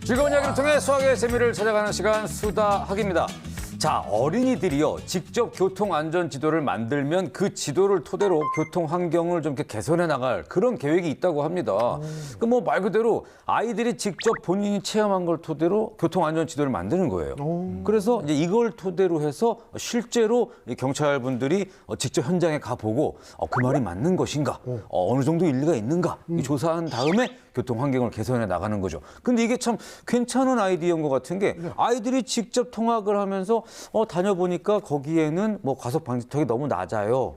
즐거운 이야기를 통해 수학의 재미를 찾아가는 시간 수다학입니다. 자, 어린이들이요, 직접 교통안전지도를 만들면 그 지도를 토대로 교통 환경을 좀 이렇게 개선해 나갈 그런 계획이 있다고 합니다. 그 뭐 말 그대로 아이들이 직접 본인이 체험한 걸 토대로 교통안전지도를 만드는 거예요. 그래서 이제 이걸 토대로 해서 실제로 이 경찰분들이 직접 현장에 가보고 그 말이 맞는 것인가, 어느 정도 일리가 있는가 이 조사한 다음에 교통 환경을 개선해 나가는 거죠. 근데 이게 참 괜찮은 아이디어인 것 같은 게 아이들이 직접 통학을 하면서 다녀보니까 거기에는 뭐 과속 방지턱이 너무 낮아요.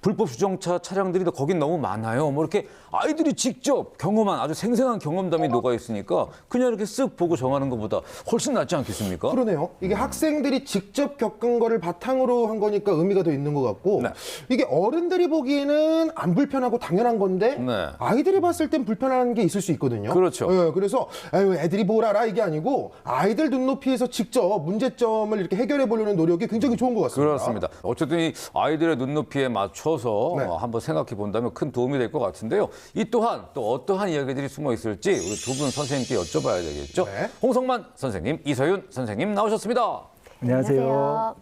불법 주정차 차량들이 거긴 너무 많아요. 뭐 이렇게 아이들이 직접 경험한 아주 생생한 경험담이 녹아 있으니까 그냥 이렇게 쓱 보고 정하는 것보다 훨씬 낫지 않겠습니까? 그러네요. 이게 학생들이 직접 겪은 거를 바탕으로 한 거니까 의미가 더 있는 것 같고 네. 이게 어른들이 보기에는 안 불편하고 당연한 건데 네. 아이들이 봤을 땐 불편한 게 있을 수 있거든요. 그렇죠. 예, 그래서 아유, 애들이 뭘 알아 이게 아니고 아이들 눈높이에서 직접 문제점을 이렇게 해결해 보려는 노력이 굉장히 좋은 것 같습니다. 그렇습니다. 어쨌든 이 아이들의 눈높이에 맞춰서 네. 한번 생각해 본다면 큰 도움이 될 것 같은데요. 이 또한 또 어떠한 이야기들이 숨어 있을지 우리 두 분 선생님께 여쭤봐야 되겠죠. 네. 홍성만 선생님, 이서윤 선생님 나오셨습니다. 안녕하세요.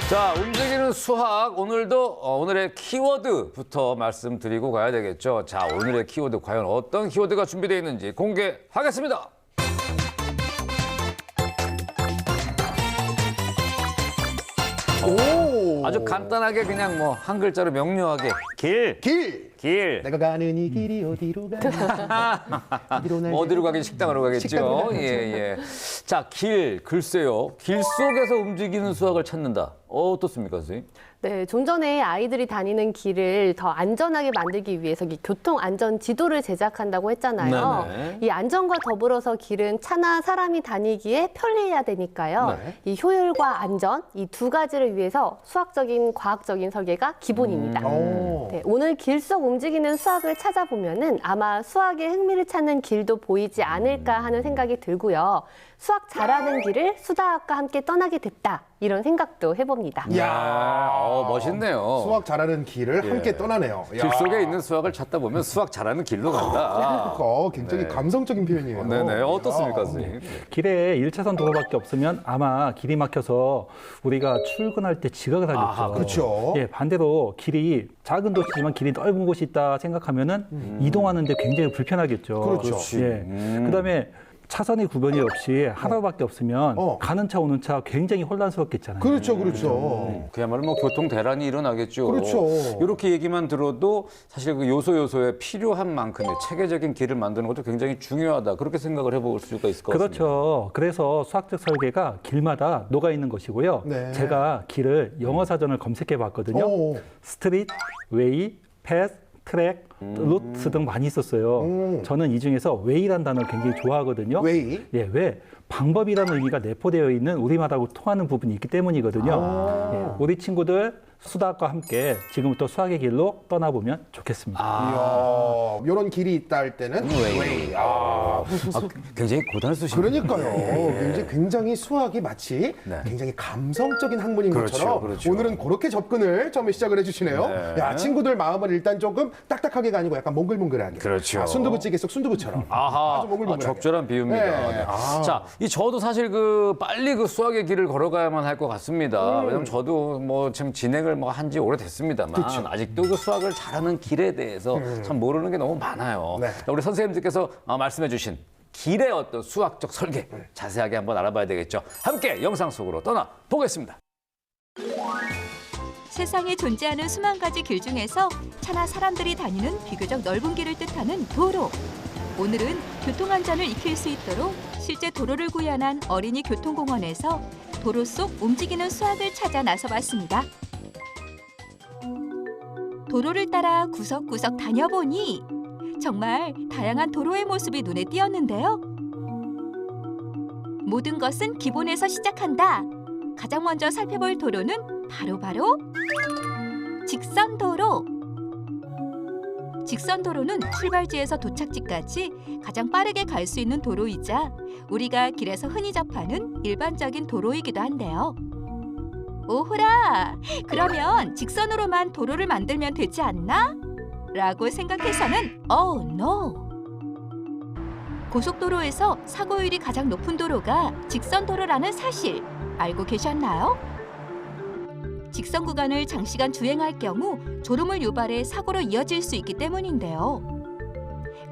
자, 움직이는 수학 오늘도 오늘의 키워드부터 말씀드리고 가야 되겠죠. 자, 오늘의 키워드 과연 어떤 키워드가 준비되어 있는지 공개하겠습니다. 오, 아주 간단하게 그냥 뭐 한 글자로 명료하게 길. 길. 내가 가는 이 길이 어디로 가니? 어디로 가긴 식당으로 가겠죠. 식당으로 가겠죠. 예. 자, 길, 글쎄요. 길 속에서 움직이는 수학을 찾는다. 어떻습니까, 선생님? 네, 좀 전에 아이들이 다니는 길을 더 안전하게 만들기 위해서 이 교통 안전 지도를 제작한다고 했잖아요. 네네. 이 안전과 더불어서 길은 차나 사람이 다니기에 편리해야 되니까요. 네. 이 효율과 안전 이 두 가지를 위해서 수학적인 과학적인 설계가 기본입니다. 오. 네, 오늘 길 속 움직이는 수학을 찾아보면은 아마 수학의 흥미를 찾는 길도 보이지 않을까 하는 생각이 들고요. 수학 잘하는 길을 수다학과 함께 떠나게 됐다. 이런 생각도 해봅니다. 이야, 멋있네요. 수학 잘하는 길을 함께 떠나네요. 길 속에 있는 수학을 찾다 보면 수학 잘하는 길로 간다. 굉장히 네. 감성적인 표현이에요. 네네. 어떻습니까, 이야. 선생님? 길에 1차선 도로밖에 없으면 아마 길이 막혀서 우리가 출근할 때 지각을 하겠죠. 아하, 그렇죠. 예, 반대로 길이 작은 도시지만 길이 넓은 곳이 있다 생각하면은 이동하는데 굉장히 불편하겠죠. 그렇죠. 그렇지. 예. 그다음에 차선의 구별이 없이 하나밖에 없으면 가는 차 오는 차 굉장히 혼란스럽겠잖아요. 그렇죠, 그렇죠. 그야말로 뭐 교통 대란이 일어나겠죠. 그렇죠. 이렇게 얘기만 들어도 사실 그 요소요소에 필요한 만큼의 체계적인 길을 만드는 것도 굉장히 중요하다. 그렇게 생각을 해볼 수가 있을 것 같습니다. 그렇죠. 그래서 수학적 설계가 길마다 녹아 있는 것이고요. 네. 제가 길을 영어 사전을 검색해 봤거든요. 오. 스트릿, 웨이, 패스, 트랙, 루트 등 많이 있었어요. 저는 이 중에서 웨이라는 단어를 굉장히 좋아하거든요. 웨이? 예, 왜? 방법이라는 의미가 내포되어 있는 우리말하고 통하는 부분이 있기 때문이거든요. 예, 우리 친구들 수다학과 함께 지금부터 수학의 길로 떠나보면 좋겠습니다. 이야, 이런 길이 있다 할 때는 웨이. 굉장히 고단수시네요. 그러니까요. 굉장히 수학이 마치 네. 굉장히 감성적인 학문인 그렇죠, 것처럼 그렇죠. 오늘은 그렇게 접근을 처음에 시작을 해주시네요. 네. 야, 친구들 마음을 일단 조금 딱딱하게가 아니고 약간 몽글몽글하게. 그렇죠. 순두부찌개 속 순두부처럼. 아하, 아주 몽글몽글하게. 적절한 비유입니다. 네. 네. 아. 자, 저도 사실 빨리 수학의 길을 걸어가야만 할 것 같습니다. 왜냐면 저도 뭐 지금 진행을 한지 오래됐습니다만 아직도 그 수학을 잘하는 길에 대해서 참 모르는 게 너무 많아요. 네. 자, 우리 선생님들께서 말씀해주신 길의 어떤 수학적 설계 자세하게 한번 알아봐야 되겠죠. 함께 영상 속으로 떠나 보겠습니다. 세상에 존재하는 수만 가지 길 중에서 차나 사람들이 다니는 비교적 넓은 길을 뜻하는 도로. 오늘은 교통안전을 익힐 수 있도록 실제 도로를 구현한 어린이 교통공원에서 도로 속 움직이는 수학을 찾아 나서봤습니다. 도로를 따라 구석구석 다녀보니 정말 다양한 도로의 모습이 눈에 띄었는데요. 모든 것은 기본에서 시작한다. 가장 먼저 살펴볼 도로는 바로 직선도로. 직선 도로는 출발지에서 도착지까지 가장 빠르게 갈 수 있는 도로이자 우리가 길에서 흔히 접하는 일반적인 도로이기도 한데요. 오호라! 그러면 직선으로만 도로를 만들면 되지 않나? 라고 생각해서는 Oh no! 고속도로에서 사고율이 가장 높은 도로가 직선 도로라는 사실 알고 계셨나요? 직선 구간을 장시간 주행할 경우 졸음을 유발해 사고로 이어질 수 있기 때문인데요.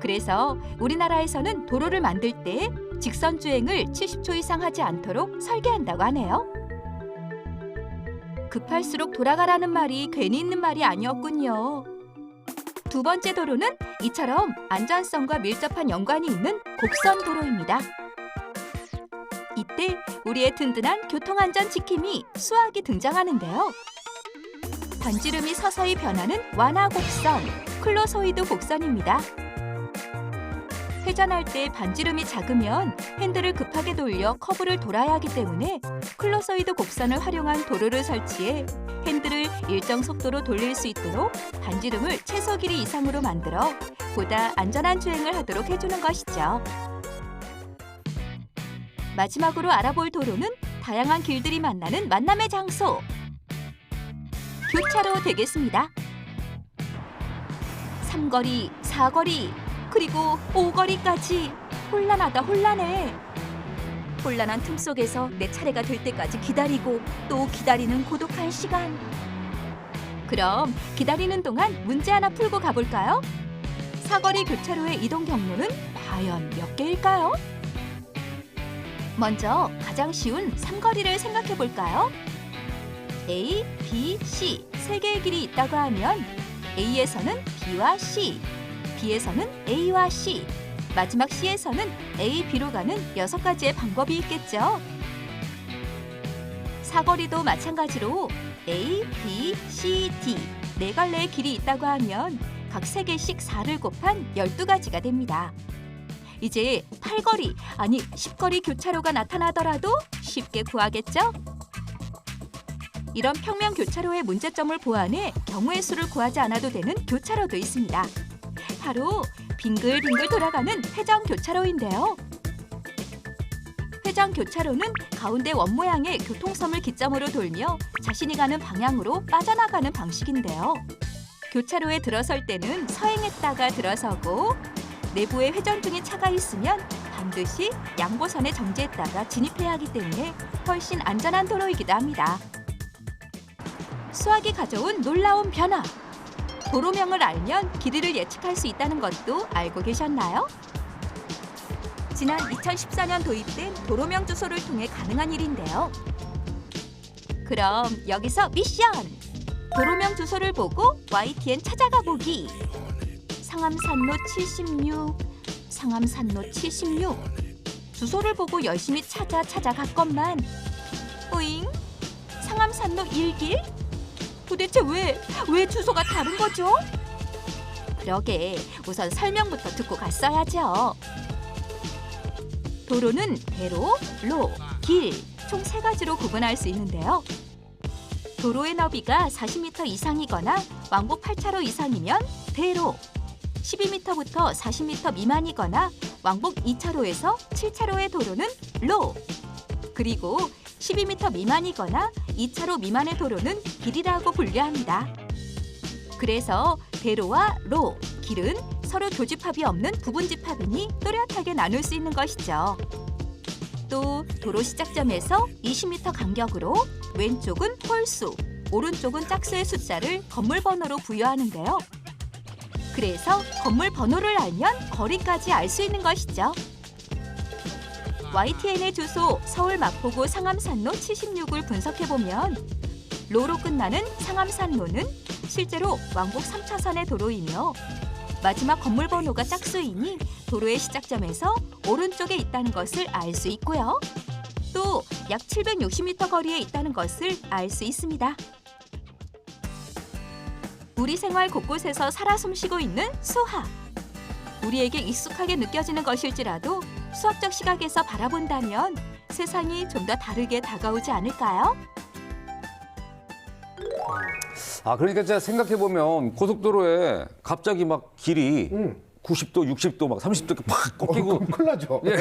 그래서 우리나라에서는 도로를 만들 때 직선 주행을 70초 이상 하지 않도록 설계한다고 하네요. 급할수록 돌아가라는 말이 괜히 있는 말이 아니었군요. 두 번째 도로는 이처럼 안전성과 밀접한 연관이 있는 곡선 도로입니다. 이때 우리의 든든한 교통안전 지킴이 수학이 등장하는데요. 반지름이 서서히 변하는 완화 곡선, 클로소이드 곡선입니다. 회전할 때 반지름이 작으면 핸들을 급하게 돌려 커브를 돌아야 하기 때문에 클로소이드 곡선을 활용한 도로를 설치해 핸들을 일정 속도로 돌릴 수 있도록 반지름을 최소 길이 이상으로 만들어 보다 안전한 주행을 하도록 해주는 것이죠. 마지막으로 알아볼 도로는 다양한 길들이 만나는 만남의 장소. 교차로 되겠습니다. 3거리, 4거리, 그리고 5거리까지 혼란하다 혼란해. 혼란한 틈 속에서 내 차례가 될 때까지 기다리고 또 기다리는 고독한 시간. 그럼 기다리는 동안 문제 하나 풀고 가볼까요? 사거리 교차로의 이동 경로는 과연 몇 개일까요? 먼저 가장 쉬운 3거리를 생각해 볼까요? A, B, C 세 개의 길이 있다고 하면 A에서는 B와 C, B에서는 A와 C, 마지막 C에서는 A, B로 가는 6가지의 방법이 있겠죠. 사거리도 마찬가지로 A, B, C, D 네 갈래의 길이 있다고 하면 각 3개씩 4를 곱한 12가지가 됩니다. 이제 8거리, 아니 10거리 교차로가 나타나더라도 쉽게 구하겠죠? 이런 평면 교차로의 문제점을 보완해 경우의 수를 구하지 않아도 되는 교차로도 있습니다. 바로 빙글빙글 돌아가는 회전 교차로인데요. 회전 교차로는 가운데 원 모양의 교통섬을 기점으로 돌며 자신이 가는 방향으로 빠져나가는 방식인데요. 교차로에 들어설 때는 서행했다가 들어서고 내부에 회전 중인 차가 있으면 반드시 양보선에 정지했다가 진입해야 하기 때문에 훨씬 안전한 도로이기도 합니다. 수학이 가져온 놀라운 변화. 도로명을 알면 길이를 예측할 수 있다는 것도 알고 계셨나요? 지난 2014년 도입된 도로명 주소를 통해 가능한 일인데요. 그럼 여기서 미션! 도로명 주소를 보고 YTN 찾아가 보기. 상암산로 76, 상암산로 76. 주소를 보고 열심히 찾아갔건만 오잉? 상암산로 1길? 도대체 왜 주소가 다른 거죠? 그러게 우선 설명부터 듣고 갔어야죠. 도로는 대로, 로, 길 총 3가지로 구분할 수 있는데요. 도로의 너비가 40m 이상이거나 왕복 8차로 이상이면 대로, 12m부터 40m 미만이거나 왕복 2차로에서 7차로의 도로는 로, 그리고 12m 미만이거나 2차로 미만의 도로는 길이라고 분류합니다. 그래서 대로와 로, 길은 서로 교집합이 없는 부분집합이니 또렷하게 나눌 수 있는 것이죠. 또 도로 시작점에서 20m 간격으로 왼쪽은 홀수, 오른쪽은 짝수의 숫자를 건물 번호로 부여하는데요. 그래서 건물 번호를 알면 거리까지 알 수 있는 것이죠. YTN의 주소 서울 마포구 상암산로 76을 분석해보면 로로 끝나는 상암산로는 실제로 왕복 3차선의 도로이며 마지막 건물 번호가 짝수이니 도로의 시작점에서 오른쪽에 있다는 것을 알 수 있고요. 또 약 760m 거리에 있다는 것을 알 수 있습니다. 우리 생활 곳곳에서 살아 숨쉬고 있는 수학. 우리에게 익숙하게 느껴지는 것일지라도 수학적 시각에서 바라본다면 세상이 좀 더 다르게 다가오지 않을까요? 아, 그러니까 제가 생각해보면 고속도로에 갑자기 막 길이 90도, 60도, 막 30도 이렇게 팍 꺾이고. 큰일 나죠. 예.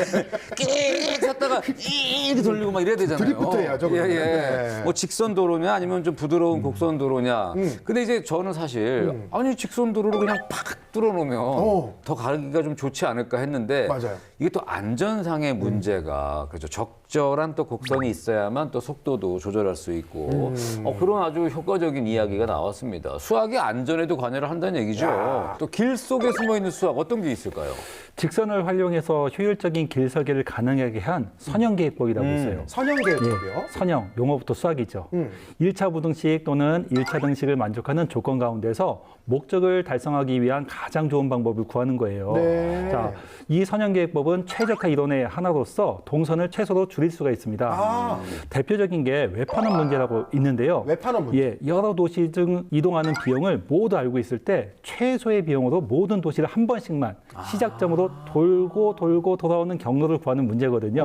끼익 갔다가 이렇게 돌리고 막 이래야 되잖아요. 드리프트 해야죠, 예, 그러면. 예. 네. 뭐 직선 도로냐 아니면 좀 부드러운 곡선 도로냐. 근데 이제 저는 사실 아니 직선 도로를 그냥 팍 뚫어놓으면 더 가기가 좀 좋지 않을까 했는데 맞아요. 이게 또 안전상의 문제가 그렇죠. 적절한 또 곡선이 있어야만 또 속도도 조절할 수 있고 그런 아주 효과적인 이야기가 나왔습니다. 수학이 안전에도 관여를 한다는 얘기죠. 또 길 속에 숨어 있는 수학 어떤 게 있을까요? 직선을 활용해서 효율적인 길 설계를 가능하게 한 선형계획법이라고 있어요. 선형계획법이요? 선형, 용어부터 수학이죠. 1차 부등식 또는 1차 등식을 만족하는 조건 가운데서 목적을 달성하기 위한 가장 좋은 방법을 구하는 거예요. 네. 자, 이 선형계획법은 최적화 이론의 하나로서 동선을 최소로 줄일 수가 있습니다. 대표적인 게 외판원 문제라고 있는데요. 외판원 문제. 예, 여러 도시 중 이동하는 비용을 모두 알고 있을 때 최소의 비용으로 모든 도시를 한 번씩만 시작점으로 돌고 돌아오는 경로를 구하는 문제거든요.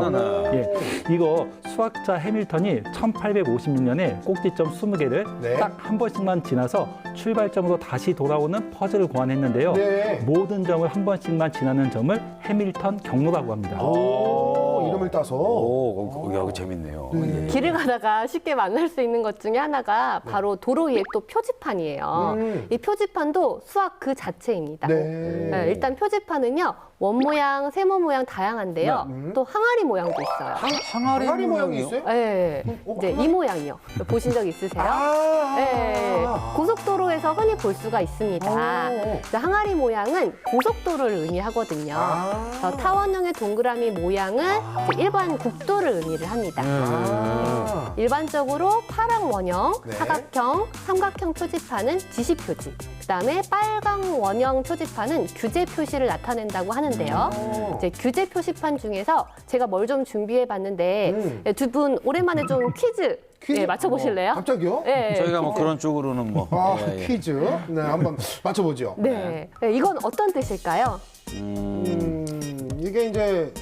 예, 이거 수학자 해밀턴이 1856년에 꼭지점 20개를 네. 딱 한 번씩만 지나서 출발점으로 다시 돌아오는 퍼즐을 고안했는데요. 네. 모든 점을 한 번씩만 지나는 점을 해밀턴 경로라고 합니다. 이름을 따서. 오, 야, 재밌네요. 예. 길을 가다가 쉽게 만날 수 있는 것 중에 하나가 바로 도로 위에 또 표지판이에요. 이 표지판도 수학 그 자체입니다. 네. 일단 표지판은요, 원 모양, 세모 모양 다양한데요. 또 항아리 모양도 있어요. 항아리 모양이 있어요? 네, 이제 이 모양이요. 보신 적 있으세요? 네, 고속도로에서 흔히 볼 수가 있습니다. 그래서 항아리 모양은 고속도로를 의미하거든요. 그래서 타원형의 동그라미 모양은 이제 일반 국도를 의미를 합니다. 일반적으로 파랑 원형, 네. 사각형, 삼각형 표지판은 지시 표지. 그다음에 빨강 원형 표지판은 규제 표시를 나타낸다고 하는데요. 이제 규제 표시판 중에서 제가 뭘 좀 준비해 봤는데 두 분 오랜만에 좀 퀴즈 예, 맞춰보실래요? 갑자기요? 예, 저희가 뭐 그런 쪽으로는 뭐. 예, 예. 퀴즈. 네, 한번 맞춰보죠. 네. 네, 이건 어떤 뜻일까요? 이게 이제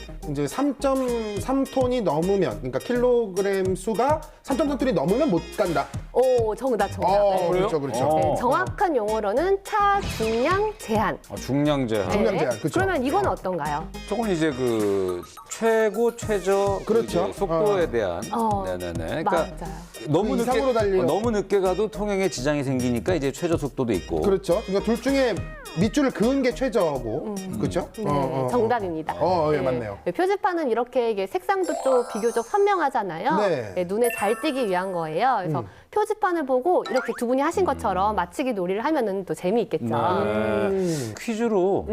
3.3톤이 넘으면, 그러니까 킬로그램 수가 3.3톤이 넘으면 못 간다. 오, 정답. 네. 그렇죠, 그렇죠. 네, 정확한 용어로는 차 중량 제한. 중량 제한. 중량 제한, 그렇죠. 그러면 이건 어떤가요? 조금 이제 그 최고 최저 그렇죠. 이제 속도에 대한 네네네. 그러니까 맞아요. 너무 그 이상으로 달려. 너무 늦게 가도 통행에 지장이 생기니까 이제 최저 속도도 있고. 그렇죠. 그러니까 둘 중에 밑줄을 그은 게 최저고, 그렇죠? 네, 정답입니다. 예, 맞네요. 네, 표지판은 이렇게 이게 색상도 좀 비교적 선명하잖아요. 네. 네, 눈에 잘 띄기 위한 거예요. 그래서 표지판을 보고 이렇게 두 분이 하신 것처럼 맞히기 놀이를 하면은 또 재미있겠죠. 퀴즈로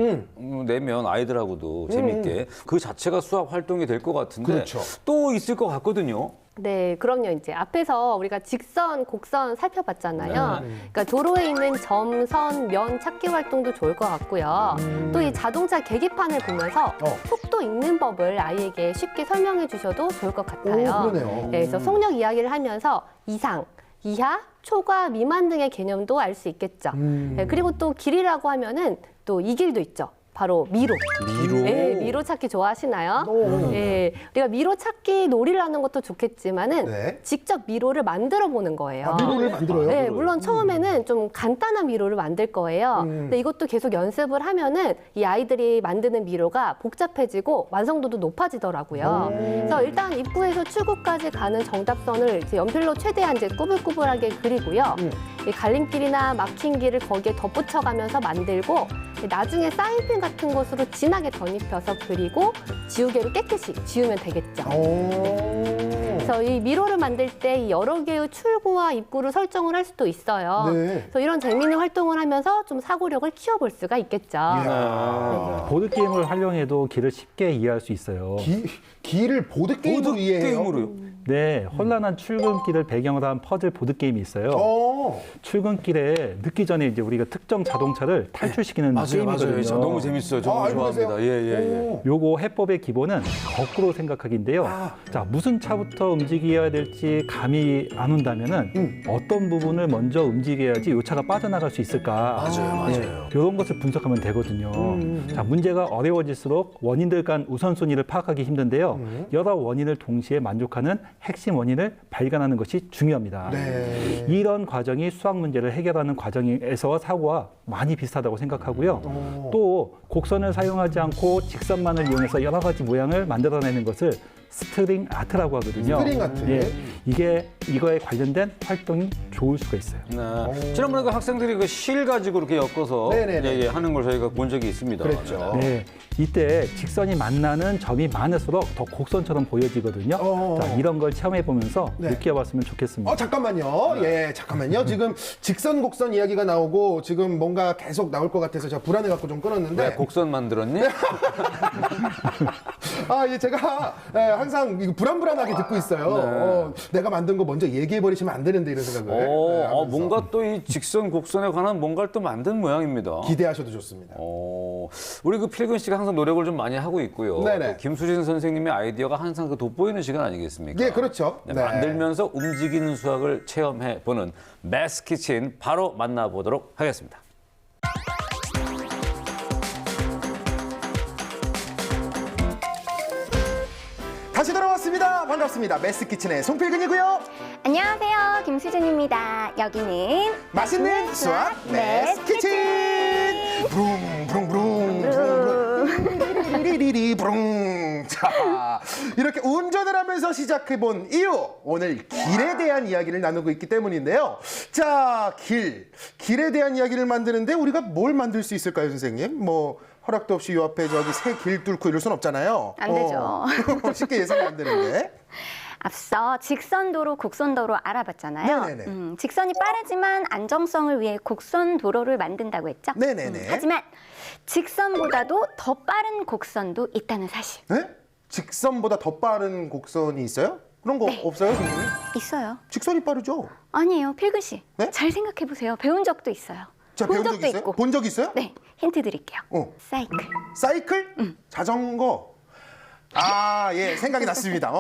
내면 아이들하고도 재밌게 그 자체가 수학 활동이 될 것 같은데 그렇죠. 또 있을 것 같거든요. 네, 그럼요. 이제 앞에서 우리가 직선, 곡선 살펴봤잖아요. 그러니까 도로에 있는 점, 선, 면 찾기 활동도 좋을 것 같고요. 또 이 자동차 계기판을 보면서 속도 읽는 법을 아이에게 쉽게 설명해 주셔도 좋을 것 같아요. 그러네요. 네, 그래서 속력 이야기를 하면서 이상, 이하, 초과, 미만 등의 개념도 알 수 있겠죠. 네, 그리고 또 길이라고 하면은 또 이 길도 있죠. 바로 미로. 미로? 네, 미로 찾기 좋아하시나요? 네, 우리가 미로 찾기 놀이를 하는 것도 좋겠지만은 네. 직접 미로를 만들어 보는 거예요. 미로를 만들어요? 네, 물론 처음에는 좀 간단한 미로를 만들 거예요. 근데 이것도 계속 연습을 하면은 이 아이들이 만드는 미로가 복잡해지고 완성도도 높아지더라고요. 그래서 일단 입구에서 출구까지 가는 정답선을 이제 연필로 최대한 이제 꾸불꾸불하게 그리고요. 이 갈림길이나 막힌 길을 거기에 덧붙여가면서 만들고 나중에 사인펜 같은 것으로 진하게 덧입혀서 그리고 지우개로 깨끗이 지우면 되겠죠. 그래서 이 미로를 만들 때 이 여러 개의 출구와 입구를 설정을 할 수도 있어요. 네. 그래서 이런 재미있는 활동을 하면서 좀 사고력을 키워볼 수가 있겠죠. 보드게임을 활용해도 길을 쉽게 이해할 수 있어요. 길을 보드게임으로 이해해요? 게임으로요. 네, 헌란한 출근길을 배경으로 한 퍼즐 보드게임이 있어요. 출근길에 늦기 전에 이제 우리가 특정 자동차를 탈출시키는 게임이거든요. 맞아요. 너무 재밌어요. 저 너무 알고 좋아합니다. 계세요? 예. 요거 해법의 기본은 거꾸로 생각하기인데요. 자, 무슨 차부터 움직여야 될지 감이 안 온다면은 어떤 부분을 먼저 움직여야지 요 차가 빠져나갈 수 있을까? 맞아요. 이런 것을 분석하면 되거든요. 자, 문제가 어려워질수록 원인들 간 우선순위를 파악하기 힘든데요. 여러 원인을 동시에 만족하는 핵심 원인을 발견하는 것이 중요합니다. 네. 이런 과정이 수학 문제를 해결하는 과정에서 사고와 많이 비슷하다고 생각하고요. 또 곡선을 사용하지 않고 직선만을 이용해서 여러 가지 모양을 만들어내는 것을 스트링 아트라고 하거든요. 스트링 아트. 예, 이거에 관련된 활동이 좋을 수가 있어요. 네. 지난번에 그 학생들이 그 실 가지고 이렇게 엮어서 네네네. 하는 걸 저희가 본 적이 있습니다. 그랬죠. 네, 이때 직선이 만나는 점이 많을수록 더 곡선처럼 보여지거든요. 자, 이런 걸 체험해 보면서 네. 느껴봤으면 좋겠습니다. 잠깐만요. 예, 잠깐만요. 지금 직선 곡선 이야기가 나오고 지금 뭔가 계속 나올 것 같아서 제가 불안해 갖고 좀 끊었는데. 왜 곡선 만들었니? 예, 제가 항상 이거 불안불안하게 듣고 있어요. 내가 만든 거 먼저 얘기해 버리시면 안 되는데 이런 생각을. 하면서. 뭔가 또 이 직선 곡선에 관한 뭔가를 또 만든 모양입니다. 기대하셔도 좋습니다. 우리 그 필근 씨가 항상 노력을 좀 많이 하고 있고요. 네네. 또 김수진 선생님의 아이디어가 항상 그 돋보이는 시간 아니겠습니까? 예, 그렇죠. 네, 네. 만들면서 움직이는 수학을 체험해 보는 매스 키친 바로 만나보도록 하겠습니다. 다시 돌아왔습니다. 반갑습니다. 메스키친의 송필근이고요. 안녕하세요. 김수진입니다. 여기는 맛있는 수학 메스키친. 브룽 리리리 브룽. 자, 이렇게 운전을 하면서 시작해본 이유. 오늘 길에 대한 이야기를 나누고 있기 때문인데요. 자, 길에 대한 이야기를 만드는데 우리가 뭘 만들 수 있을까요, 선생님? 뭐 허락도 없이 요 앞에 저기 새 길 뚫고 이럴 순 없잖아요. 안 되죠. 쉽게 예상이 안 되는데. 앞서 직선도로, 곡선도로 알아봤잖아요. 네네네. 직선이 빠르지만 안정성을 위해 곡선도로를 만든다고 했죠. 네네네. 하지만 직선보다도 더 빠른 곡선도 있다는 사실. 네? 직선보다 더 빠른 곡선이 있어요? 그런 거 없어요, 선생님? 있어요. 직선이 빠르죠? 아니에요. 필근 씨. 네? 잘 생각해 보세요. 배운 적도 있어요. 제가 본 배운 적 적도 있어요? 있고. 본 적 있어요? 네. 힌트 드릴게요. 사이클. 사이클? 자전거? 예, 생각이 났습니다.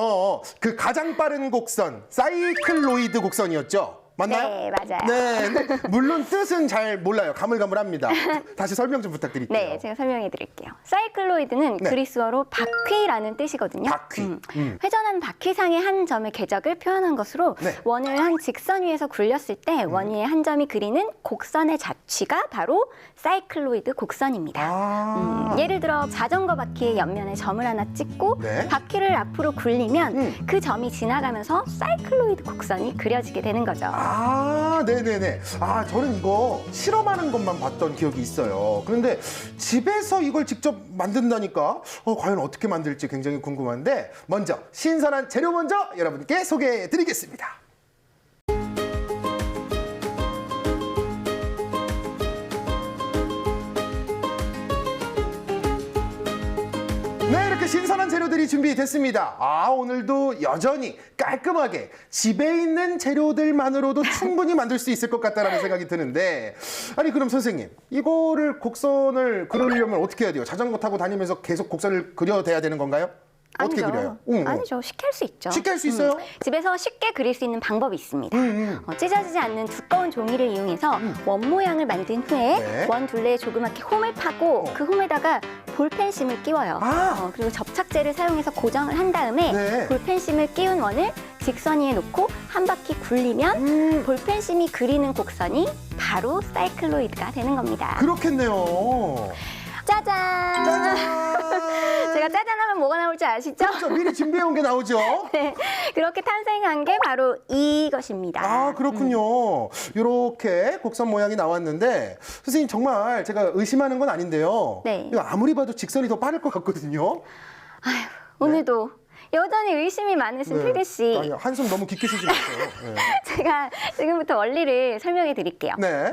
그 가장 빠른 곡선, 사이클로이드 곡선이었죠? 맞나요? 네, 맞아요. 네, 근데 물론 뜻은 잘 몰라요. 가물가물합니다. 다시 설명 좀 부탁드릴게요. 네, 제가 설명해 드릴게요. 사이클로이드는 네. 그리스어로 바퀴라는 뜻이거든요. 바퀴. 회전하는 바퀴상의 한 점의 궤적을 표현한 것으로 네. 원을 한 직선 위에서 굴렸을 때 원 위에 한 점이 그리는 곡선의 자취가 바로 사이클로이드 곡선입니다. 예를 들어 자전거 바퀴의 옆면에 점을 하나 찍고 네. 바퀴를 앞으로 굴리면 그 점이 지나가면서 사이클로이드 곡선이 그려지게 되는 거죠. 네네네. 저는 이거 실험하는 것만 봤던 기억이 있어요. 그런데 집에서 이걸 직접 만든다니까 과연 어떻게 만들지 굉장히 궁금한데 먼저 신선한 재료 먼저 여러분께 소개해 드리겠습니다. 네, 이렇게 신선한 재료들이 준비됐습니다. 오늘도 여전히 깔끔하게 집에 있는 재료들만으로도 충분히 만들 수 있을 것 같다는 생각이 드는데 아니 그럼 선생님 이거를 곡선을 그리려면 어떻게 해야 돼요? 자전거 타고 다니면서 계속 곡선을 그려대야 되는 건가요? 어떻게 아니죠. 그려요? 아니죠. 쉽게 할 수 있죠. 쉽게 할 수 있어요? 집에서 쉽게 그릴 수 있는 방법이 있습니다. 찢어지지 않는 두꺼운 종이를 이용해서 원 모양을 만든 후에 네. 원 둘레에 조그맣게 홈을 파고 그 홈에다가 볼펜심을 끼워요. 그리고 접착제를 사용해서 고정을 한 다음에 네. 볼펜심을 끼운 원을 직선 위에 놓고 한 바퀴 굴리면 볼펜심이 그리는 곡선이 바로 사이클로이드가 되는 겁니다. 그렇겠네요. 짜잔! 제가 짜잔하면 뭐가 나올 줄 아시죠? 그렇죠. 미리 준비해온 게 나오죠. 네, 그렇게 탄생한 게 바로 이것입니다. 그렇군요. 이렇게 곡선 모양이 나왔는데 선생님 정말 제가 의심하는 건 아닌데요. 네. 이거 아무리 봐도 직선이 더 빠를 것 같거든요. 오늘도 여전히 의심이 많으신 필근 씨. 아니, 한숨 너무 깊게 쉬지 마세요. 네. 제가 지금부터 원리를 설명해 드릴게요. 네.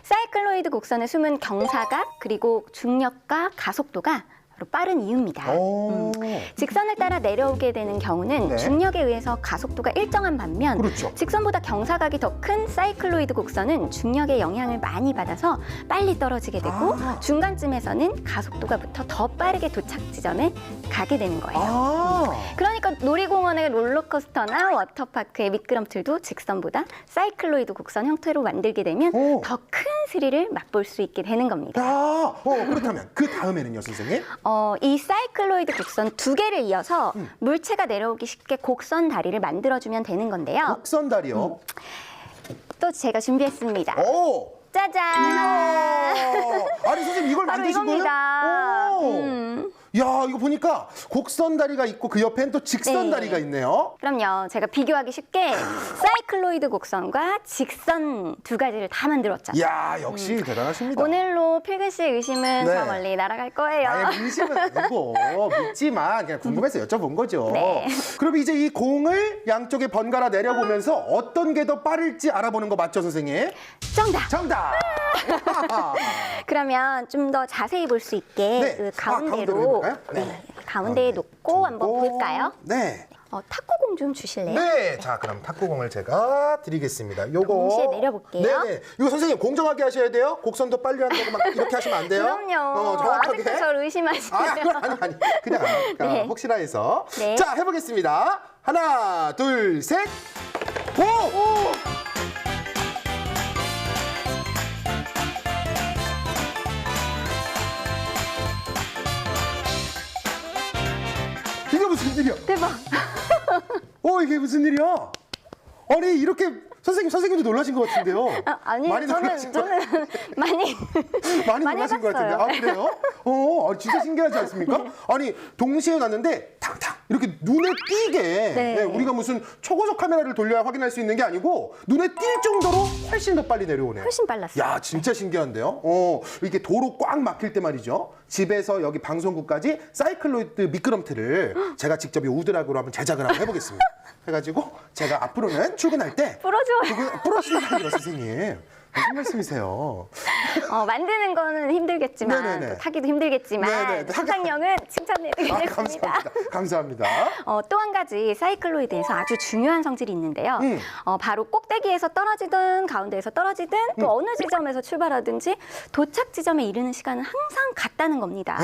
사이클로이드 곡선의 숨은 경사각 그리고 중력과 가속도가 바로 빠른 이유입니다. 오. 직선을 따라 내려오게 되는 경우는 네. 중력에 의해서 가속도가 일정한 반면 그렇죠. 직선보다 경사각이 더 큰 사이클로이드 곡선은 중력의 영향을 많이 받아서 빨리 떨어지게 되고 중간쯤에서는 가속도가 붙어 더 빠르게 도착 지점에 가게 되는 거예요. 그러니까 놀이공원의 롤러코스터나 워터파크의 미끄럼틀도 직선보다 사이클로이드 곡선 형태로 만들게 되면 오. 더 큰 스릴을 맛볼 수 있게 되는 겁니다. 그렇다면 그 다음에는요, 선생님? 이 사이클로이드 곡선 두 개를 이어서 물체가 내려오기 쉽게 곡선 다리를 만들어주면 되는 건데요. 곡선다리요. 또 제가 준비했습니다. 오! 짜잔! 아니, 선생님 이걸 바로 만드신 이겁니다. 거예요? 야, 이거 보니까 곡선다리가 있고 그 옆엔 또 직선다리가 네. 있네요. 그럼요. 제가 비교하기 쉽게 사이클로이드 곡선과 직선 두 가지를 다 만들었잖아요. 야, 역시 대단하십니다. 오늘로 필근 씨의 의심은 네. 저 멀리 날아갈 거예요. 아예 의심은 아니고 믿지만 그냥 궁금해서 여쭤본 거죠. 네. 그럼 이제 이 공을 양쪽에 번갈아 내려보면서 어떤 게 더 빠를지 알아보는 거 맞죠, 선생님? 정답! 정답! 그러면 좀 더 자세히 볼 수 있게 네. 그 가운데로 가운데로 해볼까요? 네. 가운데에 놓고 한번 볼까요? 네. 탁구공 좀 주실래요? 네. 자, 그럼 탁구공을 제가 드리겠습니다. 요거. 동시에 내려볼게요. 네네. 이거 선생님 공정하게 하셔야 돼요. 곡선도 빨리 한다고 막 이렇게 하시면 안 돼요. 그럼요. 정확하게. 아직도 저를 의심하시네요. 아니. 그냥 네. 혹시나 해서. 네. 자, 해보겠습니다. 하나, 둘, 셋. 오! 이게 무슨 일이야? 대박. 이게 무슨 일이야? 아니, 이렇게 선생님도 놀라신 것 같은데요. 아니, 많이 저는 놀라신 것 많이 놀라신 것 같은데. 해봤어요. 그래요? 진짜 신기하지 않습니까? 아니, 동시에 놨는데 탕탕 이렇게 눈에 띄게 네. 우리가 무슨 초고속 카메라를 돌려야 확인할 수 있는 게 아니고 눈에 띌 정도로 훨씬 더 빨리 내려오네요. 훨씬 빨랐어요. 야, 진짜 신기한데요. 이렇게 도로 꽉 막힐 때 말이죠. 집에서 여기 방송국까지 사이클로이드 미끄럼틀을 제가 직접 이 우드락으로 한번 제작을 한번 해보겠습니다. 해가지고 제가 앞으로는 출근할 때 풀어줘요. 풀어주는 게 아니라 선생님. 무슨 말씀이세요? 만드는 거는 힘들겠지만 네네네. 또 타기도 힘들겠지만 네네. 상상력은 칭찬해드리겠습니다. 감사합니다. 또 한 가지 사이클로이드에서 아주 중요한 성질이 있는데요. 바로 꼭대기에서 떨어지든 가운데에서 떨어지든 또 어느 지점에서 출발하든지 도착 지점에 이르는 시간은 항상 같다는 겁니다.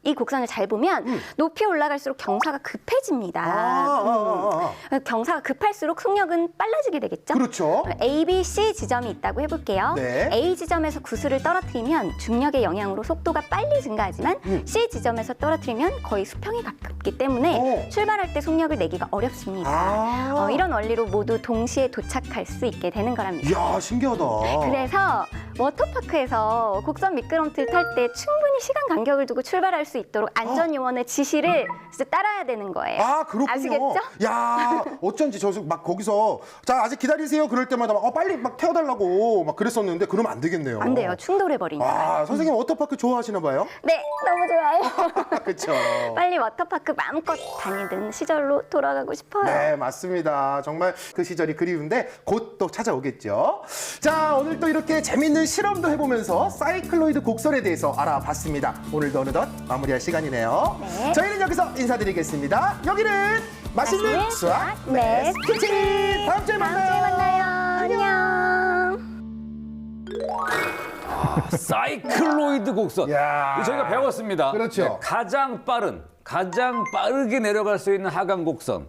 이 곡선을 잘 보면 높이 올라갈수록 경사가 급해집니다. 경사가 급할수록 속력은 빨라지게 되겠죠? 그렇죠. A, B, C 지점이 있다고 해볼게요. 네. A 지점에서 구슬을 떨어뜨리면 중력의 영향으로 속도가 빨리 증가하지만 C 지점에서 떨어뜨리면 거의 수평에 가깝기 때문에 출발할 때 속력을 내기가 어렵습니다. 이런 원리로 모두 동시에 도착할 수 있게 되는 거랍니다. 이야, 신기하다. 그래서 워터파크에서 곡선 미끄럼틀 탈 때 충분히 시간 간격을 두고 출발할 수 있도록 안전요원의 지시를 진짜 따라야 되는 거예요. 그렇군요. 아시겠죠? 야, 어쩐지 저 막 거기서 자, 아직 기다리세요 그럴 때마다 막, 빨리 막 태워달라고 막 그랬었는데 그러면 안 되겠네요. 안 돼요. 충돌해버리니까. 선생님 워터파크 좋아하시나 봐요? 네, 너무 좋아요. 그렇죠. 빨리 워터파크 마음껏 다니던 시절로 돌아가고 싶어요. 네, 맞습니다. 정말 그 시절이 그리운데 곧 또 찾아오겠죠. 자, 오늘 또 이렇게 재밌는 실험도 해보면서 사이클로이드 곡선에 대해서 알아봤습니다. 오늘도 어느덧 마무리할 시간이네요. 네. 저희는 여기서 인사드리겠습니다. 여기는 맛있는 맛있는 수학 네, 키친. 다음 주에 다음 주에 만나요. 안녕. 사이클로이드 곡선. 야. 저희가 배웠습니다. 그렇죠. 가장 빠르게 내려갈 수 있는 하강 곡선.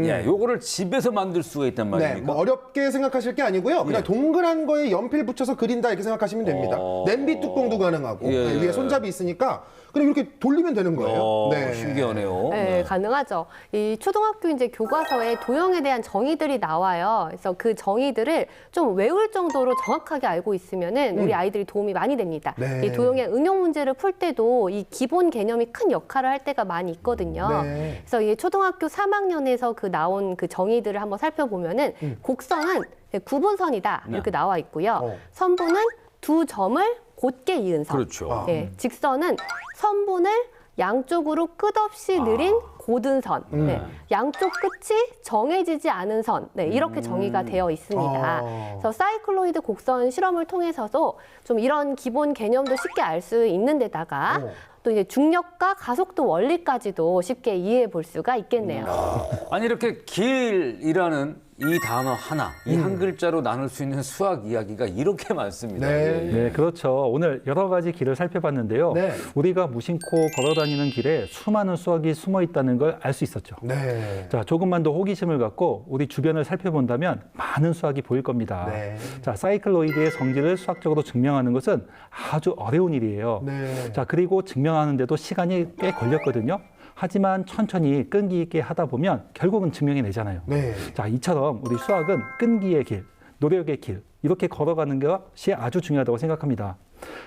예, 요거를 집에서 만들 수가 있단 네, 말입니까? 뭐 어렵게 생각하실 게 아니고요. 그냥 예. 동그란 거에 연필 붙여서 그린다 이렇게 생각하시면 됩니다. 냄비 뚜껑도 가능하고 예. 위에 손잡이 있으니까 그냥 이렇게 돌리면 되는 거예요. 신기하네요. 네, 가능하죠. 이 초등학교 이제 교과서에 도형에 대한 정의들이 나와요. 그래서 그 정의들을 좀 외울 정도로 정확하게 알고 있으면은 우리 아이들이 도움이 많이 됩니다. 네. 이 도형의 응용 문제를 풀 때도 이 기본 개념이 큰 역할을 할 때가 많이 있거든요. 네. 그래서 이 초등학교 3학년에서 그 나온 그 정의들을 한번 살펴보면은 곡선은 구분선이다 이렇게 나와 있고요. 선분은 두 점을 곧게 이은 선. 그렇죠. 네, 직선은 선분을 양쪽으로 끝없이 느린 고든 선, 네, 양쪽 끝이 정해지지 않은 선, 네, 이렇게 정의가 되어 있습니다. 그래서 사이클로이드 곡선 실험을 통해서도 좀 이런 기본 개념도 쉽게 알 수 있는 데다가 또 이제 중력과 가속도 원리까지도 쉽게 이해해 볼 수가 있겠네요. 아니 이렇게 길이라는 이 단어 하나, 이 한 글자로 나눌 수 있는 수학 이야기가 이렇게 많습니다. 네, 그렇죠. 오늘 여러 가지 길을 살펴봤는데요. 네. 우리가 무심코 걸어다니는 길에 수많은 수학이 숨어 있다는 걸 알 수 있었죠. 네. 자, 조금만 더 호기심을 갖고 우리 주변을 살펴본다면 많은 수학이 보일 겁니다. 네. 자, 사이클로이드의 성질을 수학적으로 증명하는 것은 아주 어려운 일이에요. 네. 자, 그리고 증명하는데도 시간이 꽤 걸렸거든요. 하지만 천천히 끈기 있게 하다 보면 결국은 증명해내잖아요. 네. 자, 이처럼 우리 수학은 끈기의 길, 노력의 길, 이렇게 걸어가는 것이 아주 중요하다고 생각합니다.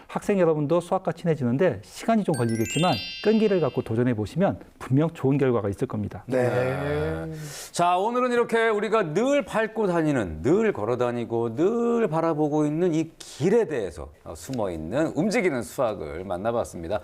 학생 여러분도 수학과 친해지는데 시간이 좀 걸리겠지만 끈기를 갖고 도전해 보시면 분명 좋은 결과가 있을 겁니다. 네. 자, 오늘은 이렇게 우리가 늘 밟고 다니는, 늘 걸어 다니고, 늘 바라보고 있는 이 길에 대해서 숨어 있는 움직이는 수학을 만나봤습니다.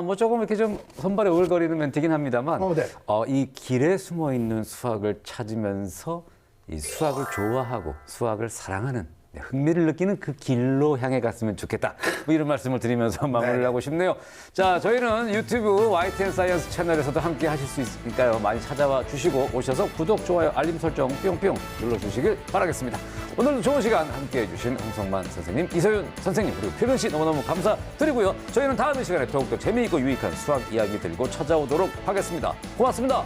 뭐 조금 이렇게 좀 손발에 오글거리는 멘트긴 합니다만, 네. 이 길에 숨어 있는 수학을 찾으면서 이 수학을 좋아하고 수학을 사랑하는 흥미를 느끼는 그 길로 향해 갔으면 좋겠다. 뭐 이런 말씀을 드리면서 마무리를 하고 싶네요. 자, 저희는 유튜브 YTN 사이언스 채널에서도 함께 하실 수 있으니까요. 많이 찾아와 주시고 오셔서 구독, 좋아요, 알림 설정 뿅뿅 눌러주시길 바라겠습니다. 오늘도 좋은 시간 함께 해주신 홍성만 선생님, 이서윤 선생님, 그리고 표현 씨 너무너무 감사드리고요. 저희는 다음 시간에 더욱더 재미있고 유익한 수학 이야기 들고 찾아오도록 하겠습니다. 고맙습니다.